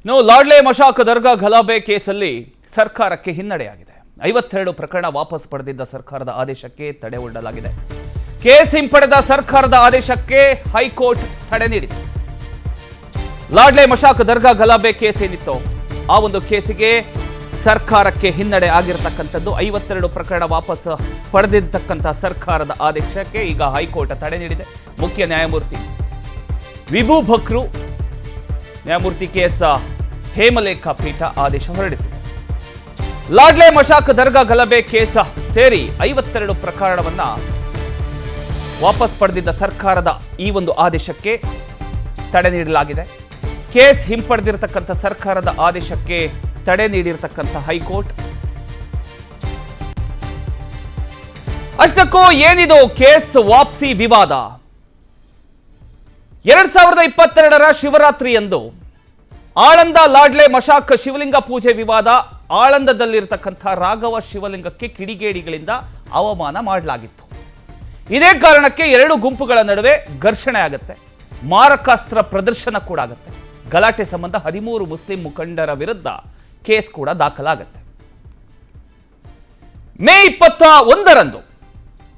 ಲಾಡ್ಲೆ ಮಶಾಕ್ ದರ್ಗಾ ಗಲಭೆ ಕೇಸಲ್ಲಿ ಸರ್ಕಾರಕ್ಕೆ ಹಿನ್ನಡೆಯಾಗಿದೆ. 52 ಪ್ರಕರಣ ವಾಪಸ್ ಪಡೆದಿದ್ದ ಸರ್ಕಾರದ ಆದೇಶಕ್ಕೆ ತಡೆ ಒಡ್ಡಲಾಗಿದೆ. ಕೇಸ್ ಹಿಂಪಡೆದ ಸರ್ಕಾರದ ಆದೇಶಕ್ಕೆ ಹೈಕೋರ್ಟ್ ತಡೆ ನೀಡಿದೆ. ಲಾಡ್ಲೆ ಮಶಾಕ್ ದರ್ಗಾ ಗಲಭೆ ಕೇಸ್ ಏನಿತ್ತು ಆ ಒಂದು ಕೇಸಿಗೆ ಸರ್ಕಾರಕ್ಕೆ ಹಿನ್ನಡೆ ಆಗಿರತಕ್ಕಂಥದ್ದು. 52 ಪ್ರಕರಣ ವಾಪಸ್ ಪಡೆದಿರ್ತಕ್ಕಂಥ ಸರ್ಕಾರದ ಆದೇಶಕ್ಕೆ ಈಗ ಹೈಕೋರ್ಟ್ ತಡೆ ನೀಡಿದೆ. ಮುಖ್ಯ ನ್ಯಾಯಮೂರ್ತಿ ವಿಭು ಭಕ್ರು ನ್ಯಾಯಮೂರ್ತಿ ಕೆಎಸ್ ಹೇಮಲೇಖ ಪೀಠ ಆದೇಶ ಹೊರಡಿಸಿದೆ. ಲಾಡ್ಲೆ ಮಶಾಕ್ ದರ್ಗಾ ಗಲಭೆ ಕೇಸ ಸೇರಿ 52 ಪ್ರಕರಣವನ್ನ ವಾಪಸ್ ಪಡೆದಿದ್ದ ಸರ್ಕಾರದ ಈ ಒಂದು ಆದೇಶಕ್ಕೆ ತಡೆ ನೀಡಲಾಗಿದೆ. ಕೇಸ್ ಹಿಂಪಡೆದಿರತಕ್ಕಂಥ ಸರ್ಕಾರದ ಆದೇಶಕ್ಕೆ ತಡೆ ನೀಡಿರತಕ್ಕಂಥ ಹೈಕೋರ್ಟ್. ಅಷ್ಟಕ್ಕೂ ಏನಿದು ಕೇಸ್ ವಾಪಸಿ ವಿವಾದ? 2022ರ ಶಿವರಾತ್ರಿಯಂದು ಆಳಂದ ಲಾಡ್ಲೆ ಮಶಾಕ್ ಶಿವಲಿಂಗ ಪೂಜೆ ವಿವಾದ. ಆಳಂದದಲ್ಲಿರತಕ್ಕಂಥ ರಾಘವ ಶಿವಲಿಂಗಕ್ಕೆ ಕಿಡಿಗೇಡಿಗಳಿಂದ ಅವಮಾನ ಮಾಡಲಾಗಿತ್ತು. ಇದೇ ಕಾರಣಕ್ಕೆ ಎರಡು ಗುಂಪುಗಳ ನಡುವೆ ಘರ್ಷಣೆ ಆಗುತ್ತೆ, ಮಾರಕಾಸ್ತ್ರ ಪ್ರದರ್ಶನ ಕೂಡ ಆಗುತ್ತೆ. ಗಲಾಟೆ ಸಂಬಂಧ 13 ಮುಸ್ಲಿಂ ಮುಖಂಡರ ವಿರುದ್ಧ ಕೇಸ್ ಕೂಡ ದಾಖಲಾಗುತ್ತೆ. ಮೇ 21ರಂದು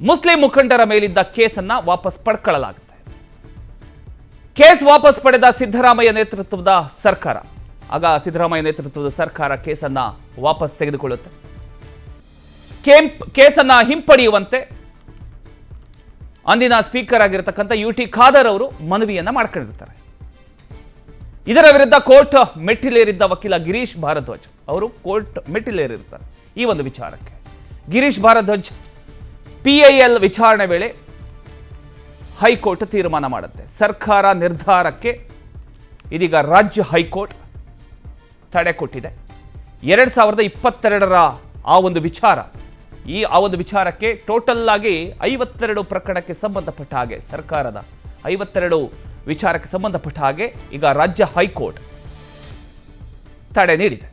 ಮುಸ್ಲಿಂ ಮುಖಂಡರ ಮೇಲಿದ್ದ ಕೇಸನ್ನ ವಾಪಸ್ ಪಡ್ಕೊಳ್ಳಲಾಗುತ್ತೆ. ಕೇಸ್ ವಾಪಸ್ ಪಡೆದ ಸಿದ್ದರಾಮಯ್ಯ ನೇತೃತ್ವದ ಸರ್ಕಾರ, ಆಗ ಸಿದ್ದರಾಮಯ್ಯ ನೇತೃತ್ವದ ಸರ್ಕಾರ ಕೇಸನ್ನ ವಾಪಸ್ ತೆಗೆದುಕೊಳ್ಳುತ್ತೆ. ಕೇಸನ್ನ ಹಿಂಪಡೆಯುವಂತೆ ಅಂದಿನ ಸ್ಪೀಕರ್ ಆಗಿರತಕ್ಕಂಥ UT ಖಾದರ್ ಅವರು ಮನವಿಯನ್ನ ಮಾಡ್ಕೊಂಡಿರ್ತಾರೆ. ಇದರ ವಿರುದ್ಧ ಕೋರ್ಟ್ ಮೆಟ್ಟಿಲೇರಿದ್ದ ವಕೀಲ ಗಿರೀಶ್ ಭಾರದ್ವಾಜ್ ಅವರು ಕೋರ್ಟ್ ಮೆಟ್ಟಿಲೇರಿರ್ತಾರೆ. ಈ ಒಂದು ವಿಚಾರಕ್ಕೆ ಗಿರೀಶ್ ಭಾರದ್ವಾಜ್ PIL ವಿಚಾರಣೆ ವೇಳೆ ಹೈಕೋರ್ಟ್ ತೀರ್ಮಾನ ಮಾಡುತ್ತೆ. ಸರ್ಕಾರ ನಿರ್ಧಾರಕ್ಕೆ ಇದೀಗ ರಾಜ್ಯ ಹೈಕೋರ್ಟ್ ತಡೆ ಕೊಟ್ಟಿದೆ. 2022ರ ಆ ಒಂದು ವಿಚಾರ, ಆ ಒಂದು ವಿಚಾರಕ್ಕೆ ಟೋಟಲ್ ಆಗಿ 52 ಪ್ರಕರಣಕ್ಕೆ ಸಂಬಂಧಪಟ್ಟ ಹಾಗೆ, ಸರ್ಕಾರದ 52 ವಿಚಾರಕ್ಕೆ ಸಂಬಂಧಪಟ್ಟ ಹಾಗೆ ಈಗ ರಾಜ್ಯ ಹೈಕೋರ್ಟ್ ತಡೆ ನೀಡಿದೆ.